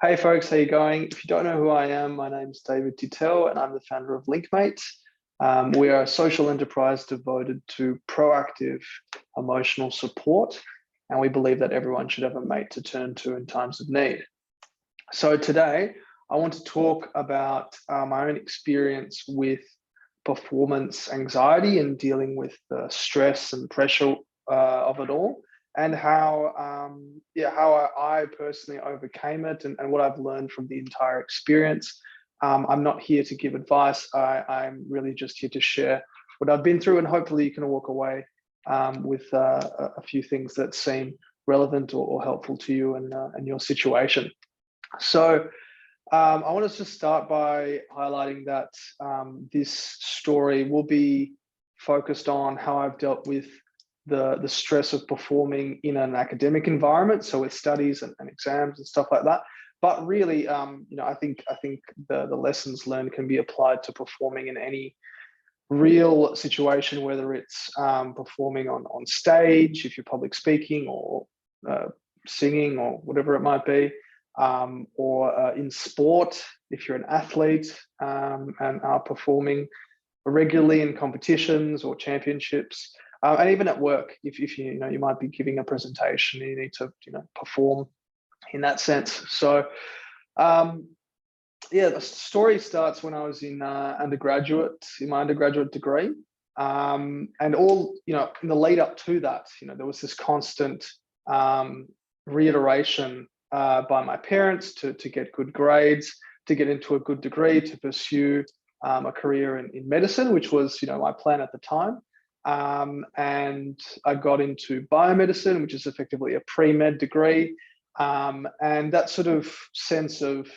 Hey folks, how you going? If you don't know who I am, my name's David Titel and I'm the founder of Linkmate. We are a social enterprise devoted to proactive emotional support, and we believe that everyone should have a mate to turn to in times of need. So today, I want to talk about my own experience with performance anxiety and dealing with the stress and pressure of it all, and how I personally overcame it and what I've learned from the entire experience. I'm not here to give advice. I'm really just here to share what I've been through, and hopefully you can walk away with a few things that seem relevant or helpful to you and your situation. So I want to just start by highlighting that this story will be focused on how I've dealt with the stress of performing in an academic environment, so with studies and exams and stuff like that. But really, I think the lessons learned can be applied to performing in any real situation, whether it's performing on stage, if you're public speaking, or singing, or whatever it might be, or in sport, if you're an athlete and are performing regularly in competitions or championships. And even at work, if you might be giving a presentation, you need to perform in that sense. So the story starts when I was in my undergraduate degree, and all in the lead up to that, there was this constant reiteration by my parents to get good grades, to get into a good degree, to pursue a career in medicine, which was my plan at the time. And I got into biomedicine, which is effectively a pre-med degree. And that sort of sense of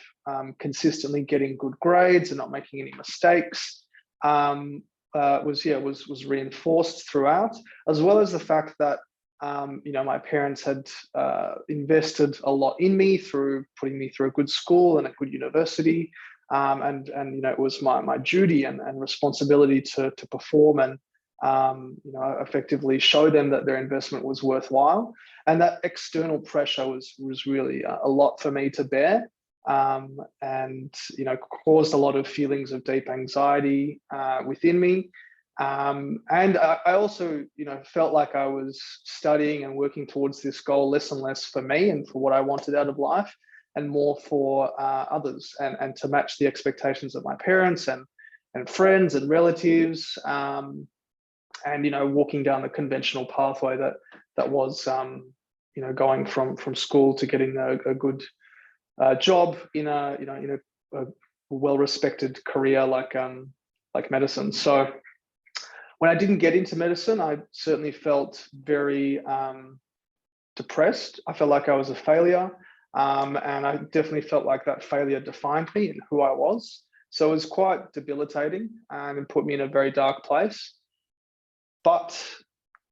consistently getting good grades and not making any mistakes was reinforced throughout, as well as the fact that my parents had invested a lot in me through putting me through a good school and a good university. And it was my duty and responsibility to perform and effectively show them that their investment was worthwhile. And that external pressure was really a lot for me to bear, and caused a lot of feelings of deep anxiety within me. And I also felt like I was studying and working towards this goal less and less for me and for what I wanted out of life, and more for others, and to match the expectations of my parents and friends and relatives. And walking down the conventional pathway that was going from school to getting a good job in a well-respected career like medicine. So when I didn't get into medicine, I certainly felt very depressed. I felt like I was a failure, and I definitely felt like that failure defined me and who I was. So it was quite debilitating, and it put me in a very dark place. But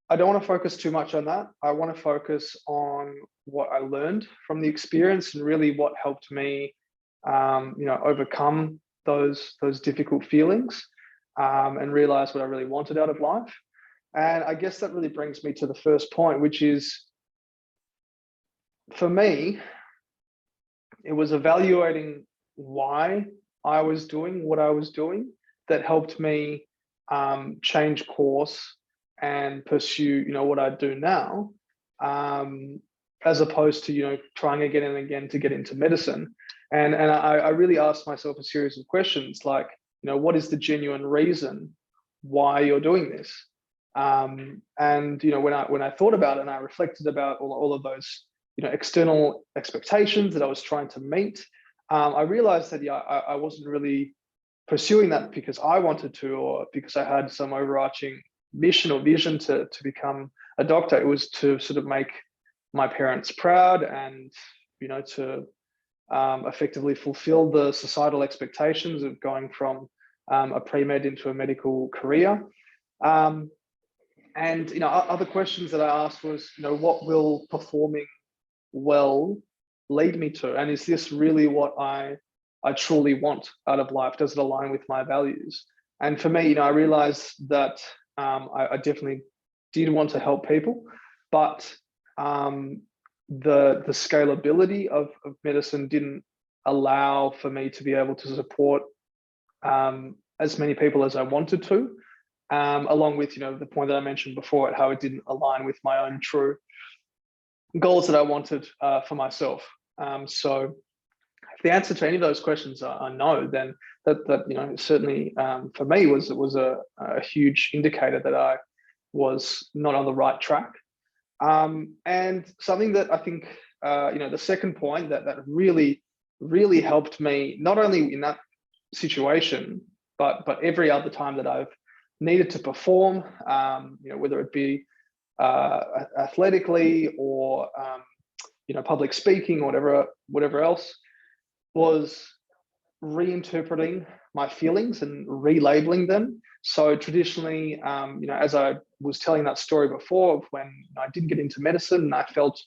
I don't want to focus too much on that. I want to focus on what I learned from the experience, and really what helped me, overcome those difficult feelings, and realize what I really wanted out of life. And I guess that really brings me to the first point, which is, for me, it was evaluating why I was doing what I was doing that helped me change course and pursue what I do now, as opposed to trying again and again to get into medicine. And I really asked myself a series of questions like, what is the genuine reason why you're doing this? And when I thought about it and I reflected about all of those external expectations that I was trying to meet, I realized that I wasn't really pursuing that because I wanted to, or because I had some overarching mission or vision to become a doctor. It was to sort of make my parents proud, and to effectively fulfill the societal expectations of going from a pre-med into a medical career. And other questions that I asked was, what will performing well lead me to, and is this really what I truly want out of life? Does it align with my values? And for me, I realized that I definitely did want to help people, but the scalability of medicine didn't allow for me to be able to support as many people as I wanted to, along with, the point that I mentioned before, how it didn't align with my own true goals that I wanted for myself. So if the answer to any of those questions are no, then that certainly for me was a huge indicator that I was not on the right track. And something that I think the second point that really helped me, not only in that situation, but every other time that I've needed to perform, whether it be athletically or public speaking or whatever else, was reinterpreting my feelings and relabeling them. So traditionally, as I was telling that story before, when I did get into medicine and I felt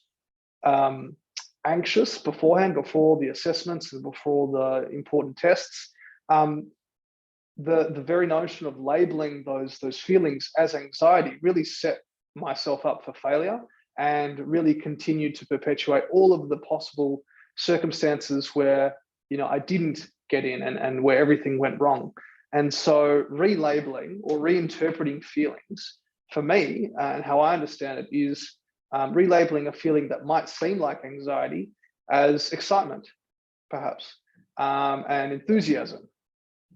anxious beforehand, before the assessments and before the important tests, the very notion of labeling those feelings as anxiety really set myself up for failure, and really continued to perpetuate all of the possible circumstances where I didn't get in and where everything went wrong. And so relabeling or reinterpreting feelings, for me, and how I understand it, is relabeling a feeling that might seem like anxiety as excitement, perhaps, and enthusiasm.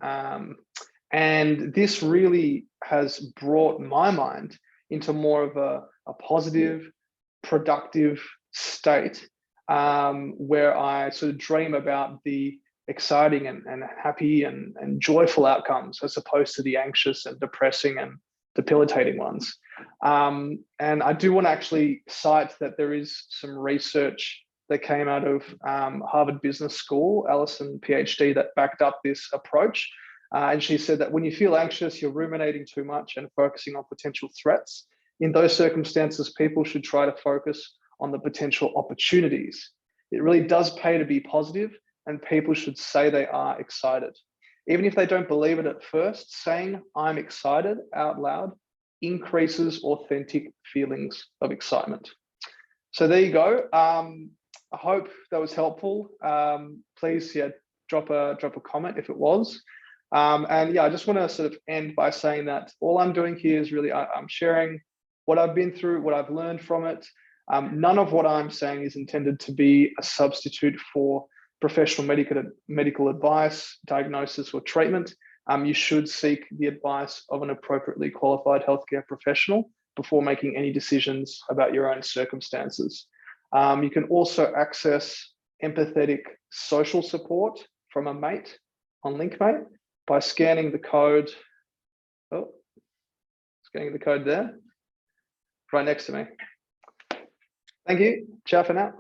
And this really has brought my mind into more of a positive, productive state, where I sort of dream about the exciting and happy and joyful outcomes, as opposed to the anxious and depressing and debilitating ones. And I do want to actually cite that there is some research that came out of Harvard Business School, Allison PhD, that backed up this approach. And she said that when you feel anxious, you're ruminating too much and focusing on potential threats. In those circumstances, people should try to focus on the potential opportunities. It really does pay to be positive, and people should say they are excited. Even if they don't believe it at first, saying I'm excited out loud increases authentic feelings of excitement. So there you go. I hope that was helpful. Please, drop a comment if it was. And I just want to sort of end by saying that all I'm doing here is really I'm sharing what I've been through, what I've learned from it. None of what I'm saying is intended to be a substitute for professional medical advice, diagnosis, or treatment. You should seek the advice of an appropriately qualified healthcare professional before making any decisions about your own circumstances. You can also access empathetic social support from a mate on Linkmate by scanning the code. Scanning the code there, right next to me. Thank you. Ciao for now.